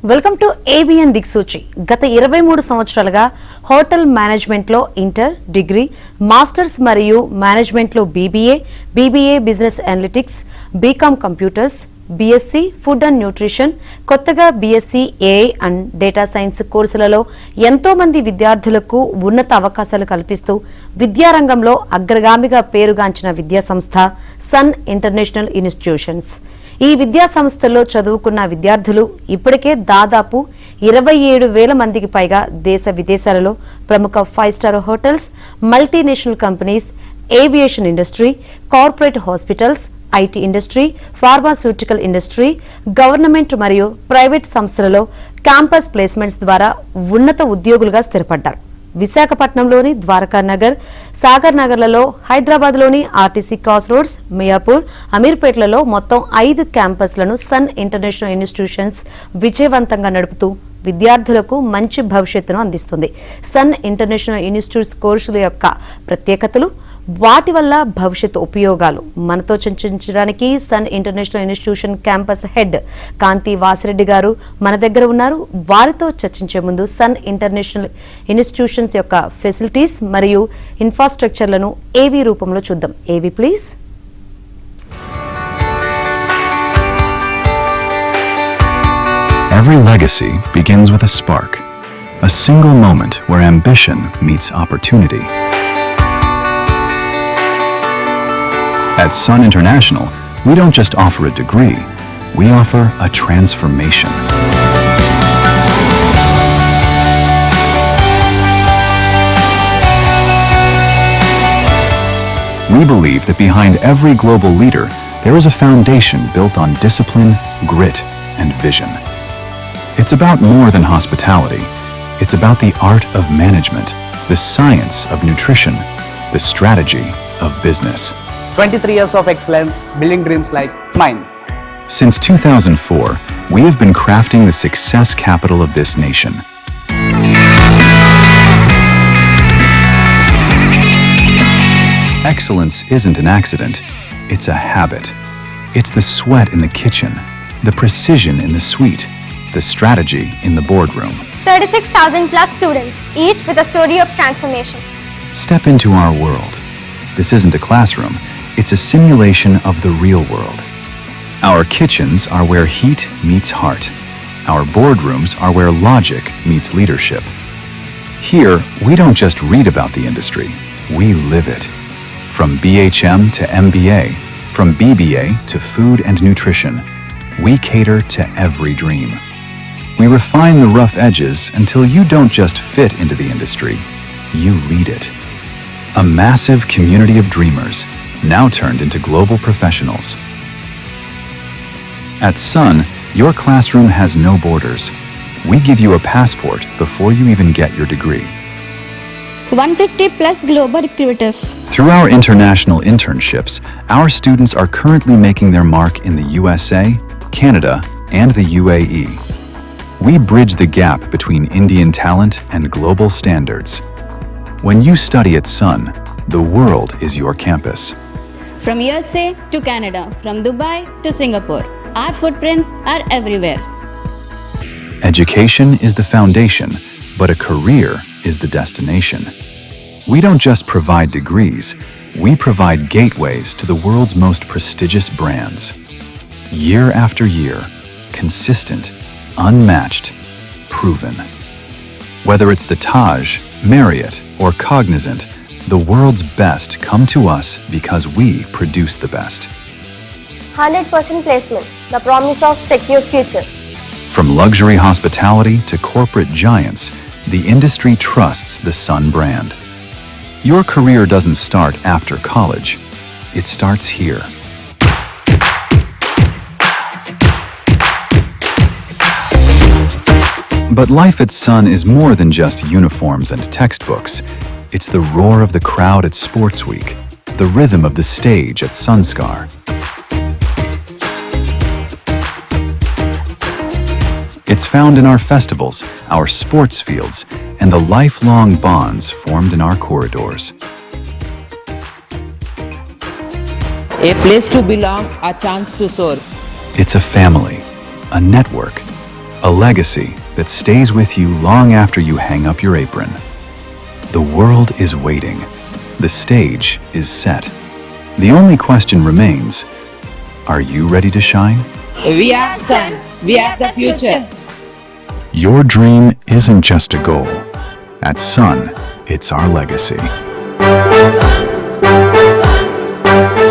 Welcome to ABN దిక్సూచి. గత 23 సంవత్సరాలుగా హోటల్ మేనేజ్మెంట్లో ఇంటర్, డిగ్రీ, మాస్టర్స్ మరియు మేనేజ్మెంట్లో BBA business analytics, BCom computers, BSc food and nutrition, కొత్తగా BSc AI and data science కోర్సులలో ఎంతో మంది విద్యార్థులకు ఉన్నత అవకాశాలు కల్పిస్తూ విద్యారంగంలో అగ్రగామిగా పేరుగాంచిన విద్యాసంస్థ సన్ ఇంటర్నేషనల్ ఇన్స్టిట్యూషన్స్. ఈ విద్యా సంస్థల్లో చదువుకున్న విద్యార్థులు ఇప్పటికే దాదాపు 27,000 మందికి పైగా దేశ విదేశాలలో ప్రముఖ 5 star hotels, multinational companies, aviation industry, corporate hospitals, IT industry, pharmaceutical industry, government మరియు ప్రైవేట్ సంస్థలలో క్యాంపస్ ప్లేస్మెంట్స్ ద్వారా ఉన్నత ఉద్యోగులుగా స్థిరపడ్డారు. విశాఖపట్నంలోని ద్వారకా నగర్, సాగర్ నగర్లలో, హైదరాబాద్లోని ఆర్టీసీ క్రాస్ రోడ్స్, మియాపూర్, అమీర్పేట్లలో మొత్తం 5 క్యాంపస్లను సన్ ఇంటర్నేషనల్ ఇన్స్టిట్యూషన్స్ విజయవంతంగా నడుపుతూ విద్యార్థులకు మంచి భవిష్యత్తును అందిస్తుంది. సన్ ఇంటర్నేషనల్ ఇన్స్టిట్యూట్స్ కోర్సుల యొక్క ప్రత్యేకతలు, వాటి వల్ల భవిష్యత్తు ఉపయోగాలు మనతో చర్చించడానికి Sun international institution campus head Kanthi Vasireddy గారు మన దగ్గర ఉన్నారు. వారితో చర్చించే ముందు సన్ ఇంటర్నేషనల్ ఇన్స్టిట్యూషన్స్ యొక్క ఫెసిలిటీస్ మరియు ఇన్ఫ్రాస్ట్రక్చర్లను ఏవి రూపంలో చూద్దాం. AV please. Every legacy begins with a spark, a single moment where ambition meets opportunity. At Sun International, we don't just offer a degree, we offer a transformation. We believe that behind every global leader, there is a foundation built on discipline, grit, and vision. It's about more than hospitality. It's about the art of management, the science of nutrition, the strategy of business. 23 years of excellence, building dreams like mine. Since 2004, we have been crafting the success capital of this nation. Excellence isn't an accident, it's a habit. It's the sweat in the kitchen, the precision in the suite, the strategy in the boardroom. 36,000 plus students, each with a story of transformation. Step into our world. This isn't a classroom, it's a simulation of the real world. Our kitchens are where heat meets heart. Our boardrooms are where logic meets leadership. Here, we don't just read about the industry, we live it. From BHM to MBA, from BBA to food and nutrition, we cater to every dream. We refine the rough edges until you don't just fit into the industry, you lead it. A massive community of dreamers, now turned into global professionals. At Sun, your classroom has no borders. We give you a passport before you even get your degree. 150 plus global recruiters. Through our international internships, our students are currently making their mark in the USA, Canada, and the UAE. We bridge the gap between Indian talent and global standards. When you study at Sun, the world is your campus. From USA to Canada, from Dubai to Singapore, our footprints are everywhere. Education is the foundation, but a career is the destination. We don't just provide degrees, we provide gateways to the world's most prestigious brands. Year after year, consistent, unmatched, proven. Whether it's the Taj, Marriott, or Cognizant, the world's best come to us because we produce the best. 100% placement, the promise of secure future. From luxury hospitality to corporate giants, the industry trusts the Sun brand. Your career doesn't start after college, it starts here. But life at Sun is more than just uniforms and textbooks. It's the roar of the crowd at Sports Week, the rhythm of the stage at Sunskar. It's found in our festivals, our sports fields, and the lifelong bonds formed in our corridors. A place to belong, a chance to soar. It's a family, a network, a legacy that stays with you long after you hang up your apron. The world is waiting. The stage is set. The only question remains, are you ready to shine? We are Sun. We are the future. Your dream isn't just a goal. At Sun, it's our legacy.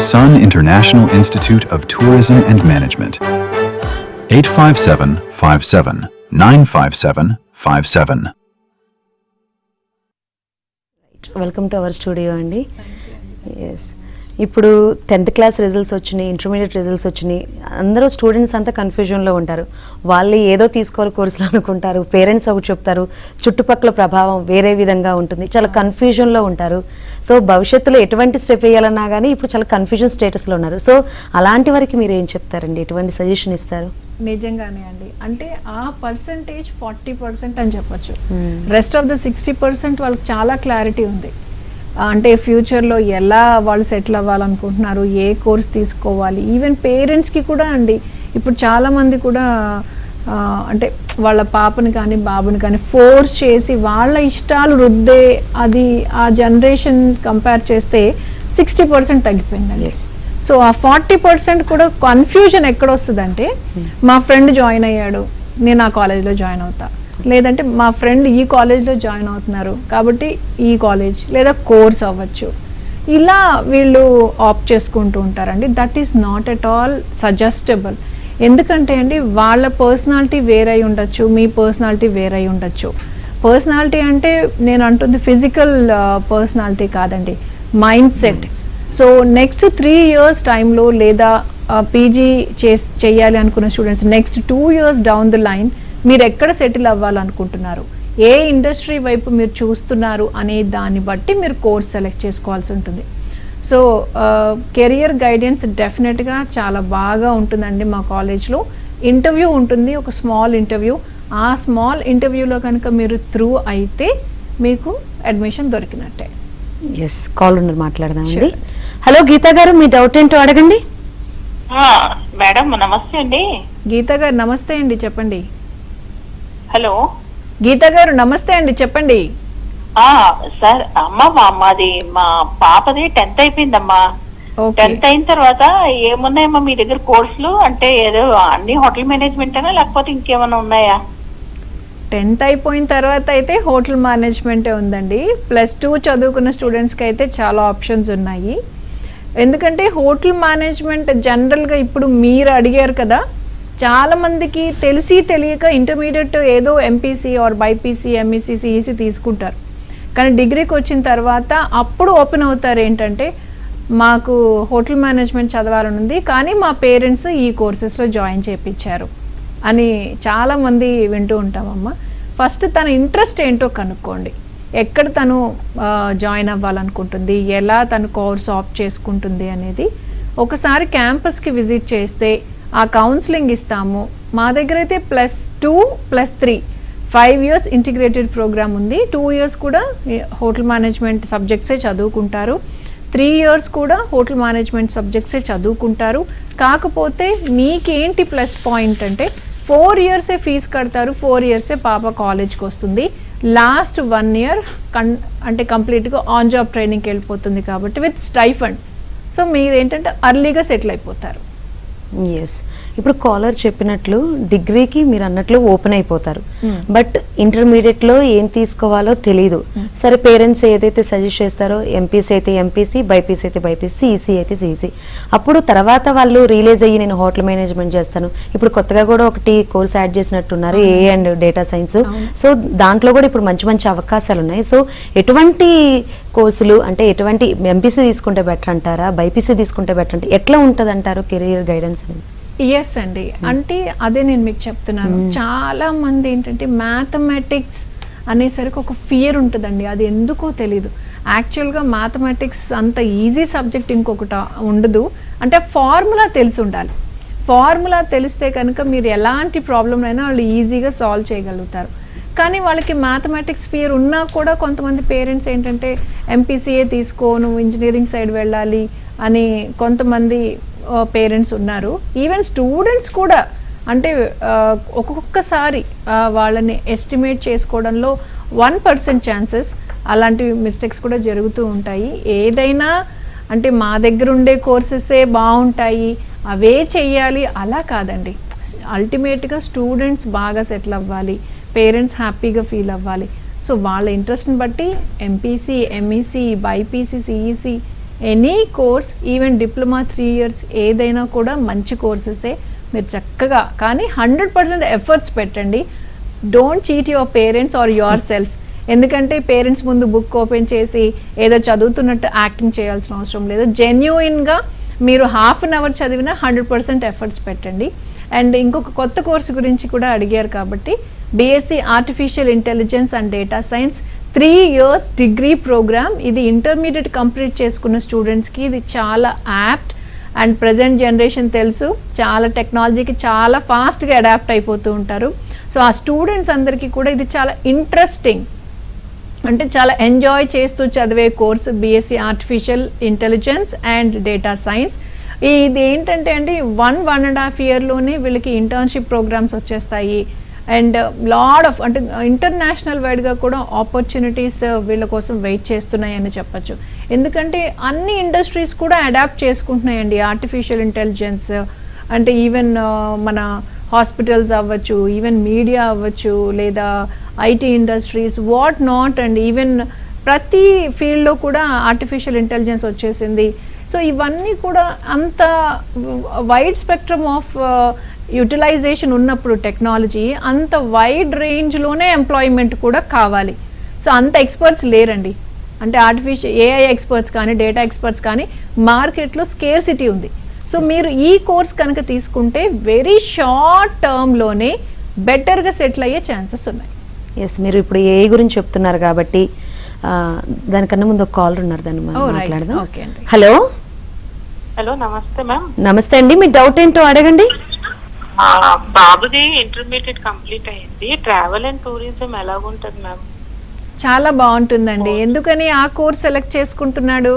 Sun International Institute of Tourism and Management. 85757 95757. Welcome to our studio అండి. Yes, ఇప్పుడు 10th class results వచ్చినాయి, intermediate results వచ్చినాయి. అందరూ students అంతా కన్ఫ్యూజన్లో ఉంటారు. వాళ్ళు ఏదో తీసుకోవాలి కోర్సులు అనుకుంటారు, పేరెంట్స్ ఒకటి చెప్తారు, చుట్టుపక్కల ప్రభావం వేరే విధంగా ఉంటుంది, చాలా కన్ఫ్యూజన్లో ఉంటారు. సో భవిష్యత్తులో ఎటువంటి స్టెప్ వేయాలన్నా కానీ ఇప్పుడు చాలా కన్ఫ్యూజన్ స్టేటస్లో ఉన్నారు. సో అలాంటి వారికి మీరు ఏం చెప్తారండి, ఎటువంటి సజెషన్ ఇస్తారు? నిజంగానే అండి, అంటే ఆ పర్సంటేజ్ 40% అని చెప్పొచ్చు. రెస్ట్ ఆఫ్ ద 60% వాళ్ళకి చాలా క్లారిటీ ఉంది. అంటే ఫ్యూచర్లో ఎలా వాళ్ళు సెటిల్ అవ్వాలనుకుంటున్నారు, ఏ కోర్స్ తీసుకోవాలి. ఈవెన్ పేరెంట్స్కి కూడా అండి, ఇప్పుడు చాలామంది కూడా అంటే వాళ్ళ పాపని కానీ బాబుని కానీ ఫోర్స్ చేసి వాళ్ళ ఇష్టాలు రుద్దే అది ఆ జనరేషన్ కంపేర్ చేస్తే 60% తగ్గిపోయిందండి. సో ఆ 40% కూడా కన్ఫ్యూజన్ ఎక్కడొస్తుందంటే, మా ఫ్రెండ్ జాయిన్ అయ్యాడు, నేను ఆ కాలేజ్లో జాయిన్ అవుతా, లేదంటే మా ఫ్రెండ్ ఈ కాలేజ్లో జాయిన్ అవుతున్నారు కాబట్టి ఈ కాలేజ్ లేదా కోర్స్ అవ్వచ్చు, ఇలా వీళ్ళు ఆప్ట్ చేసుకుంటూ ఉంటారండి. That is not at all suggestible. ఎందుకంటే అండి, వాళ్ళ పర్సనాలిటీ వేరై ఉండొచ్చు, మీ పర్సనాలిటీ వేరై ఉండొచ్చు. పర్సనాలిటీ అంటే నేను అంటుంది ఫిజికల్ పర్సనాలిటీ కాదండి, mind set. So next 3 years టైంలో లేదా పీజీ చేయాలి అనుకున్న students next 2 years down the line మీరు ఎక్కడ సెటిల్ అవ్వాలనుకుంటున్నారు, ఏ ఇండస్ట్రీ వైపు మీరు చూస్తున్నారు అనే దాన్ని బట్టి మీరు కోర్స్ సెలెక్ట్ చేసుకోవాల్సి ఉంటుంది. సో కెరియర్ గైడెన్స్ డెఫినెట్గా చాలా బాగా ఉంటుందండి. మా కాలేజ్లో ఇంటర్వ్యూ ఉంటుంది, ఒక స్మాల్ ఇంటర్వ్యూ. ఆ స్మాల్ ఇంటర్వ్యూలో కనుక మీరు త్రూ అయితే మీకు అడ్మిషన్ దొరికినట్టే. ఎస్, కాల్ ఉన్నారు, మాట్లాడదామండి. హలో గీతా గారు, మీ డౌట్ ఏంటో అడగండి. మేడం నమస్తే అండి. గీతా గారు నమస్తే అండి, చెప్పండి. హలో గీతా గారు నమస్తే అండి, చెప్పండి. సార్ మాది మా పాపది 10th అయిపోయిందమ్మా. 10th అయిన తర్వాత ఏమున్నాయమ్మా మీ దగ్గర కోర్సులు? అంటే ఏదో అన్ని హోటల్ మేనేజ్మెంట్ అనా లేకపోతే ఇంకేమైనా ఉన్నాయా? 10th అయిపోయిన తర్వాత అయితే హోటల్ మేనేజ్మెంటే ఉందండి. +2 చదువుకున్న స్టూడెంట్స్కి అయితే చాలా ఆప్షన్స్ ఉన్నాయి. ఎందుకంటే హోటల్ మేనేజ్మెంట్ జనరల్గా ఇప్పుడు మీరు అడిగారు కదా, చాలామందికి తెలిసి తెలియక ఇంటర్మీడియట్ ఏదో MPC or BiPC MEC CEC తీసుకుంటారు. కానీ డిగ్రీకి వచ్చిన తర్వాత అప్పుడు ఓపెన్ అవుతారు ఏంటంటే, మాకు హోటల్ మేనేజ్మెంట్ చదవాలని ఉంది కానీ మా పేరెంట్స్ ఈ కోర్సెస్లో జాయిన్ చేయించారు అని చాలామంది వింటూ ఉంటామమ్మా. ఫస్ట్ తన ఇంట్రెస్ట్ ఏంటో కనుక్కోండి, ఎక్కడ తను జాయిన్ అవ్వాలనుకుంటుంది, ఎలా తను కోర్స్ ఆప్ట్ చేసుకుంటుంది అనేది. ఒకసారి క్యాంపస్కి విజిట్ చేస్తే ఆ కౌన్సిలింగ్ ఇస్తాము. మా దగ్గర అయితే +2 +3 5 years ఇంటిగ్రేటెడ్ ప్రోగ్రామ్ ఉంది. 2 years కూడా హోటల్ మేనేజ్మెంట్ సబ్జెక్ట్సే చదువుకుంటారు, 3 years కూడా హోటల్ మేనేజ్మెంట్ సబ్జెక్ట్సే చదువుకుంటారు. కాకపోతే మీకేంటి ప్లస్ పాయింట్ అంటే 4 years ఫీజు కడతారు, 4 years పాప కాలేజ్కి వస్తుంది. లాస్ట్ 1 year అంటే కంప్లీట్గా ఆన్ జాబ్ ట్రైనింగ్కి వెళ్ళిపోతుంది కాబట్టి విత్ స్టైఫండ్. సో మీరు ఏంటంటే అర్లీగా సెటిల్ అయిపోతారు. ఎస్, ఇప్పుడు కాలర్ చెప్పినట్లు డిగ్రీకి మీరు అన్నట్లు ఓపెన్ అయిపోతారు, బట్ ఇంటర్మీడియట్లో ఏం తీసుకోవాలో తెలీదు. సరే, పేరెంట్స్ ఏదైతే సజెస్ట్ చేస్తారో ఎంపీసీ అయితే ఎంపీసీ, బైపీసీ అయితే బైపీసీ, సిఈసీ అయితే సిఈసీ. అప్పుడు తర్వాత వాళ్ళు రియలైజ్ అయ్యి నేను హోటల్ మేనేజ్మెంట్ చేస్తాను. ఇప్పుడు కొత్తగా కూడా ఒకటి కోర్స్ యాడ్ చేసినట్టున్నారు, AI and data science. So దాంట్లో కూడా ఇప్పుడు మంచి మంచి అవకాశాలు ఉన్నాయి. సో ఎటువంటి కోర్సులు అంటే ఎటువంటి ఎంపీసీ తీసుకుంటే బెటర్ అంటారా, బైపీసీ తీసుకుంటే బెటర్ అంటే ఎట్లా ఉంటుంది అంటారు కెరియర్ గైడెన్స్? ఎస్ అండి, అంటే అదే నేను మీకు చెప్తున్నాను. చాలా మంది ఏంటంటే మ్యాథమెటిక్స్ అనేసరికి ఒక ఫియర్ ఉంటుందండి, అది ఎందుకో తెలీదు. యాక్చువల్గా మ్యాథమెటిక్స్ అంత ఈజీ సబ్జెక్ట్ ఇంకొకటి ఉండదు. అంటే ఫార్ములా తెలిసి ఉండాలి. ఫార్ములా తెలిస్తే కనుక మీరు ఎలాంటి ప్రాబ్లం అయినా వాళ్ళు ఈజీగా సాల్వ్ చేయగలుగుతారు. కానీ వాళ్ళకి మ్యాథమెటిక్స్ ఫియర్ ఉన్నా కూడా కొంతమంది పేరెంట్స్ ఏంటంటే ఎంపీసీఏ తీసుకో, నువ్వు ఇంజనీరింగ్ సైడ్ వెళ్ళాలి అని కొంతమంది పేరెంట్స్ ఉన్నారు. ఈవెన్ స్టూడెంట్స్ కూడా అంటే ఒక్కొక్కసారి వాళ్ళని ఎస్టిమేట్ చేసుకోవడంలో 1% ఛాన్సెస్ అలాంటి మిస్టేక్స్ కూడా జరుగుతూ ఉంటాయి. ఏదైనా అంటే మా దగ్గర ఉండే కోర్సెసే బాగుంటాయి, అవే చెయ్యాలి అలా కాదండి. అల్టిమేట్గా స్టూడెంట్స్ బాగా సెటిల్ అవ్వాలి, పేరెంట్స్ హ్యాపీగా ఫీల్ అవ్వాలి. సో వాళ్ళ ఇంట్రెస్ట్ని బట్టి MPC, MEC, BiPC, CEC, any course, even diploma 3 years ఏదైనా కూడా మంచి కోర్సెసే. మీరు చక్కగా కానీ 100% ఎఫర్ట్స్ పెట్టండి. Don't cheat your parents or yourself. ఎందుకంటే పేరెంట్స్ ముందు బుక్ ఓపెన్ చేసి ఏదో చదువుతున్నట్టు యాక్టింగ్ చేయాల్సిన అవసరం లేదు. జెన్యూన్గా మీరు 1/2 hour చదివినా 100% ఎఫర్ట్స్ పెట్టండి. అండ్ ఇంకొక కొత్త కోర్సు గురించి కూడా అడిగారు కాబట్టి BSc artificial intelligence and data science 3 years degree program. ఇది ఇంటర్మీడియట్ కంప్లీట్ చేసుకున్న స్టూడెంట్స్కి ఇది చాలా యాప్ట్. అండ్ ప్రజెంట్ జనరేషన్ తెలుసు, చాలా టెక్నాలజీకి చాలా ఫాస్ట్గా అడాప్ట్ అయిపోతూ ఉంటారు. సో ఆ స్టూడెంట్స్ అందరికీ కూడా ఇది చాలా ఇంట్రెస్టింగ్, అంటే చాలా ఎంజాయ్ చేస్తూ చదివే course BSc artificial intelligence and data science. ఇది ఏంటంటే అండి 1.5 yearలోనే వీళ్ళకి ఇంటర్న్షిప్ ప్రోగ్రామ్స్ వచ్చేస్తాయి. అండ్ లాడ్ ఆఫ్ అంటే ఇంటర్నేషనల్ వైడ్గా కూడా ఆపర్చునిటీస్ వీళ్ళ కోసం వెయిట్ చేస్తున్నాయి అని చెప్పచ్చు. ఎందుకంటే అన్ని ఇండస్ట్రీస్ కూడా అడాప్ట్ చేసుకుంటున్నాయండి ఆర్టిఫిషియల్ ఇంటెలిజెన్స్. అంటే ఈవెన్ మన హాస్పిటల్స్ అవ్వచ్చు, ఈవెన్ మీడియా అవ్వచ్చు, లేదా IT industries, what not. And even ప్రతి ఫీల్డ్లో కూడా ఆర్టిఫిషియల్ ఇంటెలిజెన్స్ వచ్చేసింది. సో ఇవన్నీ కూడా అంత వైడ్ స్పెక్ట్రమ్ ఆఫ్ యూటిలైజేషన్ ఉన్నప్పుడు టెక్నాలజీ అంత వైడ్ రేంజ్లోనే ఎంప్లాయ్మెంట్ కూడా కావాలి. సో అంత ఎక్స్పర్ట్స్ లేరండి. అంటే ఆర్టిఫిషియల్ ఏఐ ఎక్స్పర్ట్స్ కానీ డేటా ఎక్స్పర్ట్స్ కానీ మార్కెట్లో స్కేర్సిటీ ఉంది. సో మీరు ఈ కోర్స్ కనుక తీసుకుంటే వెరీ షార్ట్ టర్మ్లోనే బెటర్గా సెటిల్ అయ్యే ఛాన్సెస్ ఉన్నాయి. ఎస్, మీరు ఇప్పుడు ఏఐ గురించి చెప్తున్నారు కాబట్టి దానికన్నా ముందు ఒక కాలర్ ఉన్నారు, దాన్ని మాట్లాడదాం. హలో హలో, నమస్తే మ్యామ్. నమస్తే అండి, మీ డౌట్ ఏంటో అడగండి. బాబుది ఇంటర్మీడియట్ కంప్లీట్ అయింది, ట్రావెల్ అండ్ టూరిజం ఎలాగుంటది మ్యామ్? చాలా బాగుంటుందండి. ఎందుకని ఆ కోర్స్ సెలెక్ట్ చేసుకుంటున్నాడు?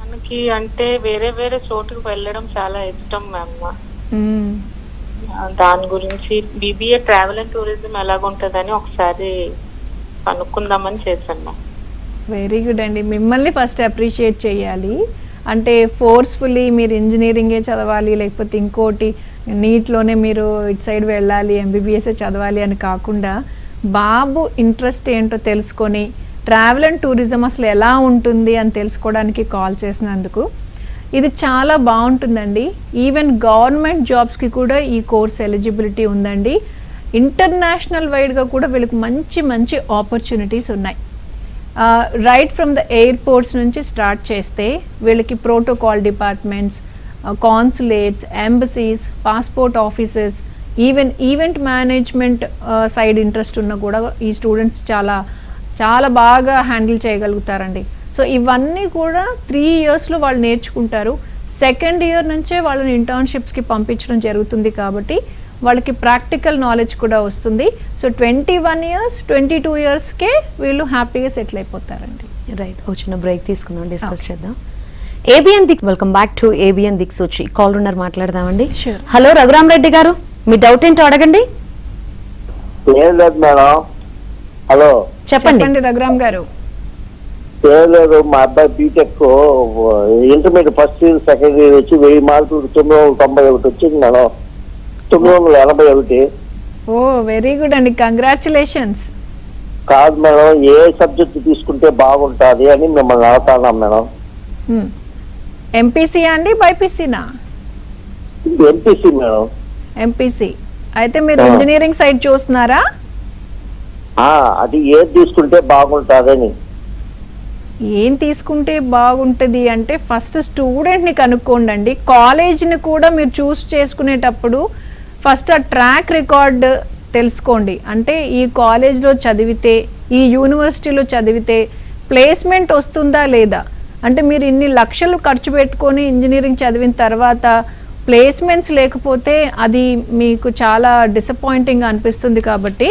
మనకి అంటే వేరే వేరే చోటుకు వెళ్ళడం చాలా ఇష్టం మ్యామ్. దాని గురించి బీబీఏ ట్రావెల్ అండ్ టూరిజం ఎలాగుంటదని ఒకసారి కనుక్కుందామని చేశాను మ్యామ్. వెరీ గుడ్ అండి, మిమ్మల్ని ఫస్ట్ అప్రిషియేట్ చేయాలి. అంటే ఫోర్స్ఫుల్లీ మీరు ఇంజనీరింగే చదవాలి లేకపోతే ఇంకోటి నీట్లోనే మీరు ఇటు సైడ్ వెళ్ళాలి ఎంబీబీఎస్ఏ చదవాలి అని కాకుండా బాబు ఇంట్రెస్ట్ ఏంటో తెలుసుకొని ట్రావెల్ అండ్ టూరిజం అసలు ఎలా ఉంటుంది అని తెలుసుకోవడానికి కాల్ చేసినందుకు ఇది చాలా బాగుంటుందండి. ఈవెన్ గవర్నమెంట్ జాబ్స్కి కూడా ఈ కోర్స్ ఎలిజిబిలిటీ ఉందండి. ఇంటర్నేషనల్ వైడ్గా కూడా వీళ్ళకి మంచి మంచి ఆపర్చునిటీస్ ఉన్నాయి. రైట్ ఫ్రమ్ ద ఎయిర్పోర్ట్స్ నుంచి స్టార్ట్ చేస్తే వీళ్ళకి protocol departments, consulates, embassies, passport offices, even event management side interest ఉన్న కూడా ఈ స్టూడెంట్స్ చాలా చాలా బాగా హ్యాండిల్ చేయగలుగుతారండి. సో ఇవన్నీ కూడా 3 yearsలో వాళ్ళు నేర్చుకుంటారు. 2nd year నుంచే వాళ్ళని ఇంటర్న్షిప్స్కి పంపించడం జరుగుతుంది కాబట్టి వాళ్ళకి ప్రాక్టికల్ నాలెడ్జ్ కూడా వస్తుంది. సో 21 years, 22 yearsకే వీళ్ళు హ్యాపీగా సెటిల్ అయిపోతారండి. రైట్, వచ్చిన బ్రేక్ తీసుకుందాం, డిస్కస్ చేద్దాం. ఏబిఎన్ దిక్, welcome back to ABN Diksuchi. Call ఉన్నారు, మాట్లాడదామండి. హలో రఘురామ్ రెడ్డి గారు, మీ డౌట్ ఏంటో అడగండి. ఏం లేదు మేడం. హలో చెప్పండి రఘురామ్ గారు. ఏం లేదు, మా అబ్బాయి BTech intermediate first year second year వచ్చి 1000 మార్కులు 991 వచ్చింది మేడం. 981. ఓ వెరీ గుడ్ అండి, కంగ్రాచులేషన్స్. కాదు మేడం, ఏ సబ్జెక్ట్ తీసుకుంటే బాగుంటుంది అని మిమ్మల్ని అడుగుతున్నాం మేడం. ఎంపీసీ అండి బైపీసీనా? MPC madam. ఎంపీసీ అయితే మీరు ఇంజనీరింగ్ సైడ్ చూస్తున్నారా? అది ఏది తీసుకుంటే బాగుంటుందని. ఏం తీసుకుంటే బాగుంటుంది అంటే ఫస్ట్ స్టూడెంట్ని కనుక్కోండి. కాలేజ్ని కూడా మీరు చూస్ చేసుకునేటప్పుడు ఫస్ట్ ఆ ట్రాక్ రికార్డ్ తెలుసుకోండి. అంటే ఈ కాలేజ్లో చదివితే, ఈ యూనివర్సిటీలో చదివితే ప్లేస్మెంట్ వస్తుందా లేదా. అంటే మీరు ఇన్ని లక్షలు ఖర్చు పెట్టుకొని ఇంజనీరింగ్ చదివిన తర్వాత ప్లేస్మెంట్స్ లేకపోతే అది మీకు చాలా డిసప్పాయింటింగ్ అనిపిస్తుంది. కాబట్టి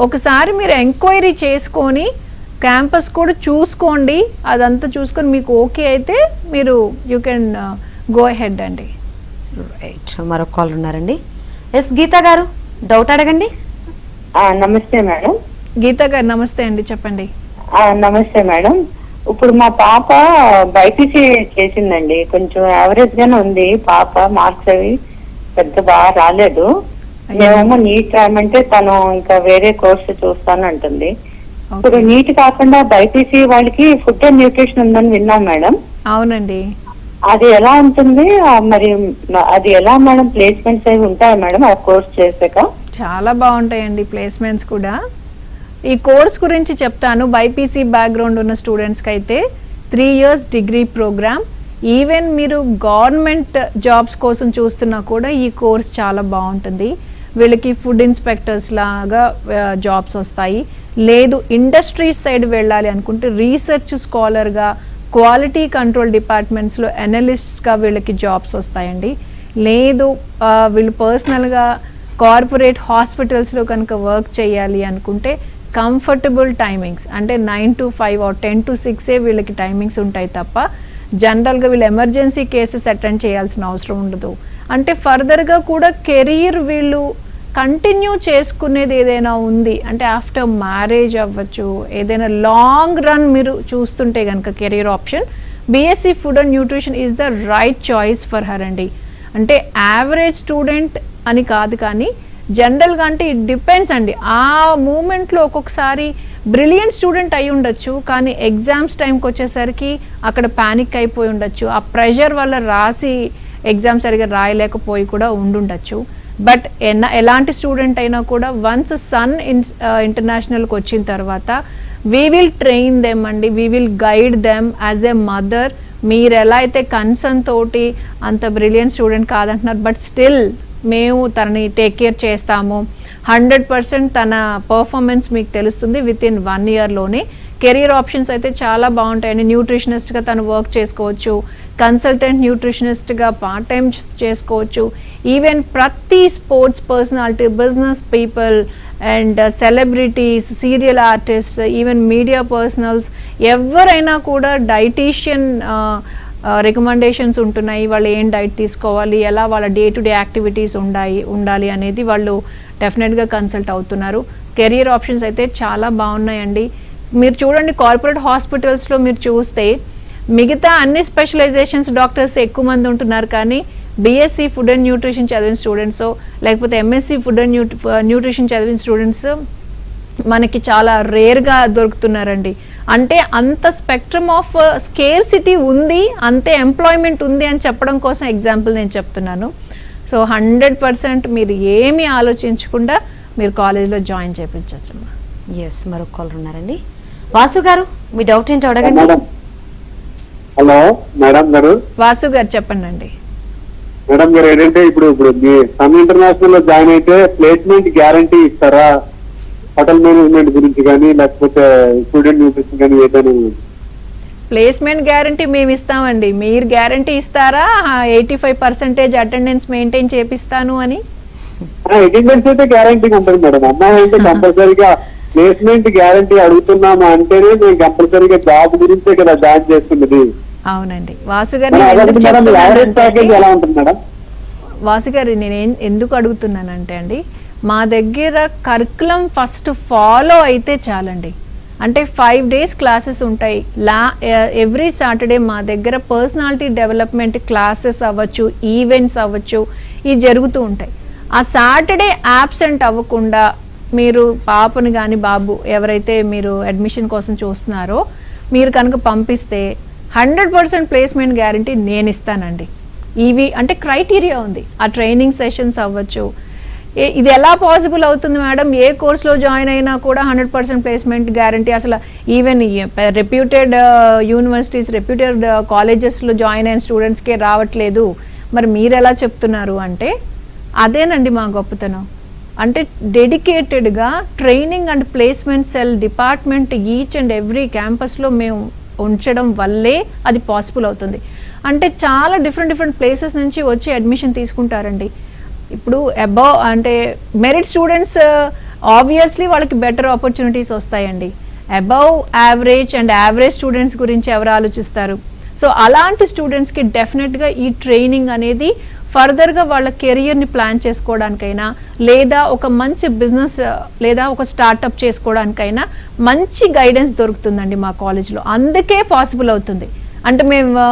ఒకసారి మీరు ఎంక్వైరీ చేసుకొని క్యాంపస్ కూడా చూసుకోండి, అదంతా చూసుకొని మీకు ఓకే అయితే మీరు యూ కెన్ గో హెడ్ అండి. రైట్, మరొక కాల్ ఉన్నారండి. ఎస్ గీతా గారు, డౌట్ అడగండి. నమస్తే మేడం. గీతా గారు నమస్తే అండి, చెప్పండి. నమస్తే మేడం. ఇప్పుడు మా పాప బైపీసీ చేసిందండి, కొంచెం యావరేజ్ గానే ఉంది పాప, మార్క్స్ అవి పెద్ద బాగా రాలేదు. మేమేమో నీట్ రాయమంటే తను ఇంకా వేరే కోర్సు చూస్తాను అంటుంది. ఇప్పుడు నీట్ కాకుండా బైపీసీ వాళ్ళకి ఫుడ్ అండ్ న్యూట్రిషన్ ఉందని విన్నాం మేడం. అవునండి. అది ఎలా ఉంటుంది మరి, అది ఎలా మేడం, ప్లేస్మెంట్స్ అవి ఉంటాయా మేడం ఆ కోర్స్ చేసాక? చాలా బాగుంటాయండి ప్లేస్మెంట్స్ కూడా. ఈ కోర్స్ గురించి చెప్తాను. బైపీసీ బ్యాక్గ్రౌండ్ ఉన్న స్టూడెంట్స్కి అయితే 3 years డిగ్రీ ప్రోగ్రామ్. ఈవెన్ మీరు గవర్నమెంట్ జాబ్స్ కోసం చూస్తున్నా కూడా ఈ కోర్స్ చాలా బాగుంటుంది. వీళ్ళకి ఫుడ్ ఇన్స్పెక్టర్స్ లాగా జాబ్స్ వస్తాయి. లేదు ఇండస్ట్రీస్ సైడ్ వెళ్ళాలి అనుకుంటే రీసెర్చ్ స్కాలర్గా, క్వాలిటీ కంట్రోల్ డిపార్ట్మెంట్స్లో అనలిస్ట్స్గా వీళ్ళకి జాబ్స్ వస్తాయండి. లేదు వీళ్ళు పర్సనల్గా కార్పొరేట్ హాస్పిటల్స్లో కనుక వర్క్ చేయాలి అనుకుంటే కంఫర్టబుల్ టైమింగ్స్, అంటే 9 to 5 or 10 to 6 వీళ్ళకి టైమింగ్స్ ఉంటాయి తప్ప జనరల్గా వీళ్ళు ఎమర్జెన్సీ కేసెస్ అటెండ్ చేయాల్సిన అవసరం ఉండదు. అంటే ఫర్దర్గా కూడా కెరీర్ వీళ్ళు కంటిన్యూ చేసుకునేది ఏదైనా ఉంది అంటే ఆఫ్టర్ మ్యారేజ్ అవ్వచ్చు, ఏదైనా లాంగ్ రన్ మీరు చూస్తుంటే కనుక career option BSc food and nutrition is the right choice for her అండి. అంటే యావరేజ్ స్టూడెంట్ అని కాదు, కానీ జనరల్గా అంటే ఇట్ డిపెండ్స్ అండి. ఆ మూమెంట్లో ఒక్కొక్కసారి బ్రిలియంట్ స్టూడెంట్ అయి ఉండొచ్చు, కానీ ఎగ్జామ్స్ టైంకి వచ్చేసరికి అక్కడ ప్యానిక్ అయిపోయి ఉండొచ్చు. ఆ ప్రెషర్ వల్ల రాసి ఎగ్జామ్ సరిగా రాయలేకపోయి కూడా ఉండుండొచ్చు. బట్ ఎలాంటి స్టూడెంట్ అయినా కూడా వన్స్ సన్ ఇంటర్నేషనల్కి వచ్చిన తర్వాత వీ విల్ ట్రైన్ దెమ్ అండి, we will guide them as a mother. మీరు ఎలా అయితే కన్సర్న్ తోటి అంత బ్రిలియంట్ స్టూడెంట్ కాదంటున్నారు, బట్ స్టిల్ మేము తనని టేక్ కేర్ చేస్తాము. 100% తన పర్ఫార్మెన్స్ మీకు తెలుస్తుంది విత్ ఇన్ 1 yearలోనే. కెరీర్ ఆప్షన్స్ అయితే చాలా బాగుంటాయండి. న్యూట్రిషనిస్ట్గా తను వర్క్ చేసుకోవచ్చు, కన్సల్టెంట్ న్యూట్రిషనిస్ట్గా పార్ట్ టైం చేసుకోవచ్చు. ఈవెన్ ప్రతి sports personality, business people and celebrities, serial artist, even media personals ఎవరైనా కూడా డైటీషియన్ రికమెండేషన్స్ ఉంటున్నాయి. వాళ్ళు ఏం డైట్ తీసుకోవాలి, ఎలా వాళ్ళ డే టు డే యాక్టివిటీస్ ఉండాలి అనేది వాళ్ళు డెఫినెట్గా కన్సల్ట్ అవుతున్నారు. కెరియర్ ఆప్షన్స్ అయితే చాలా బాగున్నాయండి. మీరు చూడండి కార్పొరేట్ హాస్పిటల్స్లో మీరు చూస్తే మిగతా అన్ని స్పెషలైజేషన్స్ డాక్టర్స్ ఎక్కువ మంది ఉంటున్నారు, కానీ బీఎస్సీ ఫుడ్ అండ్ న్యూట్రిషన్ చదివిన స్టూడెంట్స్ లేకపోతే ఎంఎస్సీ ఫుడ్ అండ్ న్యూట్రిషన్ చదివిన స్టూడెంట్స్ మనకి చాలా రేర్గా దొరుకుతున్నారండి. అంటే అంత స్పెక్ట్రమ్ ఆఫ్ స్కేర్సిటీ ఉంది, అంతే ఎంప్లాయ్మెంట్ ఉంది అని చెప్పడం కోసం ఎగ్జాంపుల్ నేను చెప్తున్నాను. సో 100% మీరు ఏమీ ఆలోచించకుండా మీరు కాలేజ్లో జాయిన్ చేయించవచ్చమ్మా. ఎస్, మరొక కాల్ ఉన్నారండి. వాసు గారు, మీ డౌట్ ఏంటో అడగండి. హలో మేడం గారు. వాసు గారు చెప్పండి అండి. మేడం గారు ఏంటంటే ఇప్పుడు మీ సన్ ఇంటర్నేషనల్ లో జాయిన్ అయితే ప్లేస్మెంట్ గ్యారంటీ ఇస్తారా? హోటల్ మేనేజ్మెంట్ గురించి కానీ లేకపోతే స్టూడెంట్ న్యూట్రిషన్ కానీ ఏదైనా? ప్లేస్మెంట్ గ్యారంటీ మేము ఇస్తామండి. మీరు గ్యారంటీ ఇస్తారా 85% అటెండెన్స్ మెయింటైన్ చేపిస్తాను అని? అటెండెన్స్ అయితే గ్యారంటీ ఉంటుంది మేడం. అమ్మాయి అయితే కంపల్సరీగా ప్లేస్మెంట్ గ్యారంటీ అడుగుతున్నాము అంటేనే మేము కంపల్సరీగా జాబ్ గురించే కదా జాయిన్ చేస్తున్నది. అవునండి వాసు గారు, వాసు గారు నేను ఎందుకు అడుగుతున్నానంటే అండి, మా దగ్గర కరికులం ఫస్ట్ ఫాలో అయితే చాలండి. అంటే 5 days క్లాసెస్ ఉంటాయి. ఎవ్రీ సాటర్డే మా దగ్గర పర్సనాలిటీ డెవలప్మెంట్ క్లాసెస్ అవ్వచ్చు, ఈవెంట్స్ అవ్వచ్చు, ఇవి జరుగుతూ ఉంటాయి. ఆ సాటర్డే యాబ్సెంట్ అవ్వకుండా మీరు పాపను కానీ బాబు ఎవరైతే మీరు అడ్మిషన్ కోసం చూస్తున్నారో మీరు కనుక పంపిస్తే 100% ప్లేస్మెంట్ గ్యారంటీ నేను ఇస్తానండి. ఇవి అంటే క్రైటీరియా ఉంది. ఆ ట్రైనింగ్ సెషన్స్ అవ్వచ్చు. ఇది ఎలా పాసిబుల్ అవుతుంది మేడం? ఏ కోర్సులో జాయిన్ అయినా కూడా 100% ప్లేస్మెంట్ గ్యారంటీ. అసలు ఈవెన్ రెప్యూటెడ్ యూనివర్సిటీస్, రెప్యూటెడ్ కాలేజెస్లో జాయిన్ అయిన స్టూడెంట్స్కే రావట్లేదు, మరి మీరు ఎలా చెప్తున్నారు అంటే అదేనండి మా గొప్పతనం. అంటే డెడికేటెడ్గా training and placement cell department each and every క్యాంపస్లో మేము ఉంచడం వల్లే అది పాసిబుల్ అవుతుంది. అంటే చాలా డిఫరెంట్ ప్లేసెస్ నుంచి వచ్చి అడ్మిషన్ తీసుకుంటారండి. ఇప్పుడు అబౌవ్ అంటే మెరిట్ స్టూడెంట్స్ ఆబ్వియస్లీ వాళ్ళకి బెటర్ ఆపర్చునిటీస్ వస్తాయండి. Above average and average students గురించి ఎవరు ఆలోచిస్తారు? సో అలాంటి స్టూడెంట్స్కి డెఫినెట్గా ఈ ట్రైనింగ్ అనేది ఫర్దర్గా వాళ్ళ కెరియర్ని ప్లాన్ చేసుకోవడానికైనా లేదా ఒక మంచి బిజినెస్ లేదా ఒక స్టార్టప్ చేసుకోవడానికైనా మంచి గైడెన్స్ దొరుకుతుందండి మా కాలేజ్లో. అందుకే పాసిబుల్ అవుతుంది. అంటే మేము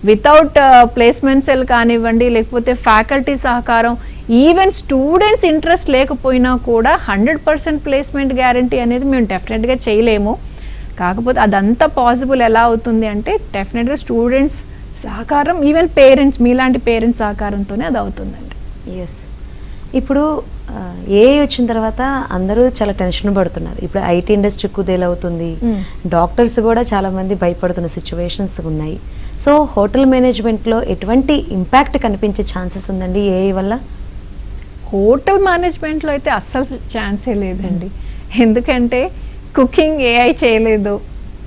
వితౌట్ ప్లేస్మెంట్ సెల్ కానివ్వండి, లేకపోతే ఫ్యాకల్టీ సహకారం, ఈవెన్ స్టూడెంట్స్ ఇంట్రెస్ట్ లేకపోయినా కూడా 100% ప్లేస్మెంట్ గ్యారంటీ అనేది మేము డెఫినెట్గా చేయలేము. కాకపోతే అదంతా పాసిబుల్ ఎలా అవుతుంది అంటే డెఫినెట్గా స్టూడెంట్స్ సహకారం, ఈవెన్ పేరెంట్స్, మీలాంటి పేరెంట్స్ సహకారంతోనే అది అవుతుందండి. ఎస్. ఇప్పుడు ఏ వచ్చిన తర్వాత అందరూ చాలా టెన్షన్ పడుతున్నారు. ఇప్పుడు ఐటీ ఇండస్ట్రీ కుదేలవుతుంది, డాక్టర్స్ కూడా చాలా మంది భయపడుతున్న సిచ్యువేషన్స్ ఉన్నాయి. సో హోటల్ మేనేజ్మెంట్లో ఎటువంటి ఇంపాక్ట్ కనిపించే ఛాన్సెస్ ఉందండి ఏఐ వల్ల? హోటల్ మేనేజ్మెంట్లో అయితే అస్సలు ఛాన్సే లేదండి. ఎందుకంటే కుకింగ్ ఏఐ చేయలేదు,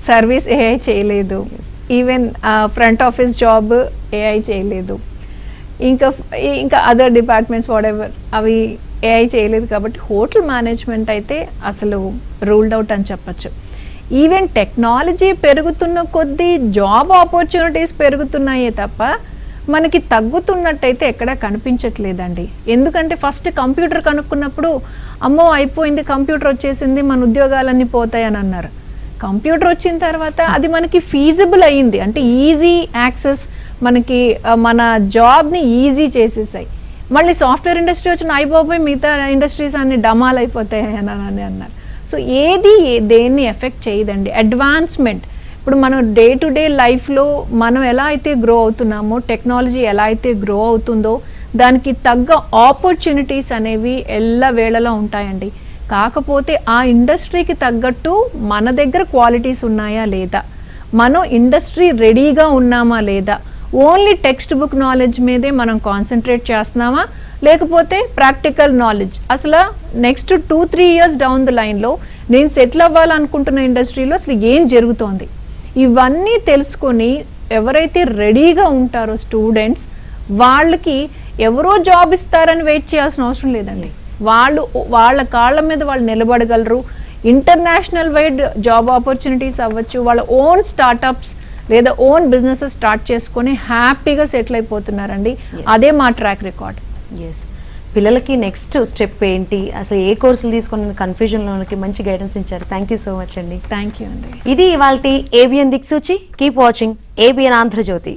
సర్వీస్ ఏఐ చేయలేదు, even front office job AI చేయలేదు, ఇంకా అదర్ డిపార్ట్మెంట్స్ వాట్ ఎవర్ అవి ఏఐ చేయలేదు. కాబట్టి హోటల్ మేనేజ్మెంట్ అయితే అసలు రూల్డ్ అవుట్ అని చెప్పచ్చు. ఈవెన్ టెక్నాలజీ పెరుగుతున్న కొద్దీ జాబ్ ఆపర్చునిటీస్ పెరుగుతున్నాయే తప్ప మనకి తగ్గుతున్నట్టయితే ఎక్కడా కనిపించట్లేదండి. ఎందుకంటే ఫస్ట్ కంప్యూటర్ కనుక్కున్నప్పుడు అమ్మో అయిపోయింది, కంప్యూటర్ వచ్చేసింది, మన ఉద్యోగాలన్నీ పోతాయని అన్నారు. కంప్యూటర్ వచ్చిన తర్వాత అది మనకి ఫీజిబుల్ అయ్యింది, అంటే ఈజీ యాక్సెస్, మనకి మన జాబ్ని ఈజీ చేసేసాయి. మళ్ళీ సాఫ్ట్వేర్ ఇండస్ట్రీ వచ్చిన అయిపోయి మిగతా ఇండస్ట్రీస్ అన్ని డమాల్ అయిపోతాయి అని అన్నారు. సో ఏది దేన్ని ఎఫెక్ట్ చేయదండి. అడ్వాన్స్మెంట్ ఇప్పుడు మనం డే టు డే లైఫ్లో మనం ఎలా అయితే గ్రో అవుతున్నామో, టెక్నాలజీ ఎలా అయితే గ్రో అవుతుందో దానికి తగ్గ ఆపర్చునిటీస్ అనేవి ఎల్లవేళలా ఉంటాయండి. కాకపోతే ఆ ఇండస్ట్రీకి తగ్గట్టు మన దగ్గర క్వాలిటీస్ ఉన్నాయా లేదా, మనం ఇండస్ట్రీ రెడీగా ఉన్నామా లేదా, ఓన్లీ టెక్స్ట్ బుక్ నాలెడ్జ్ మీదే మనం కాన్సన్ట్రేట్ చేస్తున్నామా, లేకపోతే ప్రాక్టికల్ నాలెడ్జ్ అసలు నెక్స్ట్ 2-3 years డౌన్ ద లైన్లో నేను సెటిల్ అవ్వాలనుకుంటున్న ఇండస్ట్రీలో అసలు ఏం జరుగుతోంది, ఇవన్నీ తెలుసుకొని ఎవరైతే రెడీగా ఉంటారో స్టూడెంట్స్, వాళ్ళకి ఎవరో జాబ్ ఇస్తారని వెయిట్ చేయాల్సిన అవసరం లేదండి. వాళ్ళు వాళ్ళ కాళ్ళ మీద వాళ్ళు నిలబడగలరు. ఇంటర్నేషనల్ వైడ్ జాబ్ ఆపర్చునిటీస్ అవ్వచ్చు, వాళ్ళ ఓన్ స్టార్టప్స్ లేదా ఓన్ బిజినెసెస్ స్టార్ట్ చేసుకొని హ్యాపీగా సెటిల్ అయిపోతున్నారండి. అదే మా ట్రాక్ రికార్డ్. ఎస్. పిల్లలకి నెక్స్ట్ స్టెప్ ఏంటి, అసలు ఏ కోర్సులు తీసుకున్న కన్ఫ్యూజన్లోకి మంచి గైడెన్స్ ఇచ్చారు. థ్యాంక్ యూ సో మచ్ అండి. థ్యాంక్ యూ అండి. ఇది ఇవాల్టి ABN Diksuchi. Keep watching ABN Andhra Jyothi.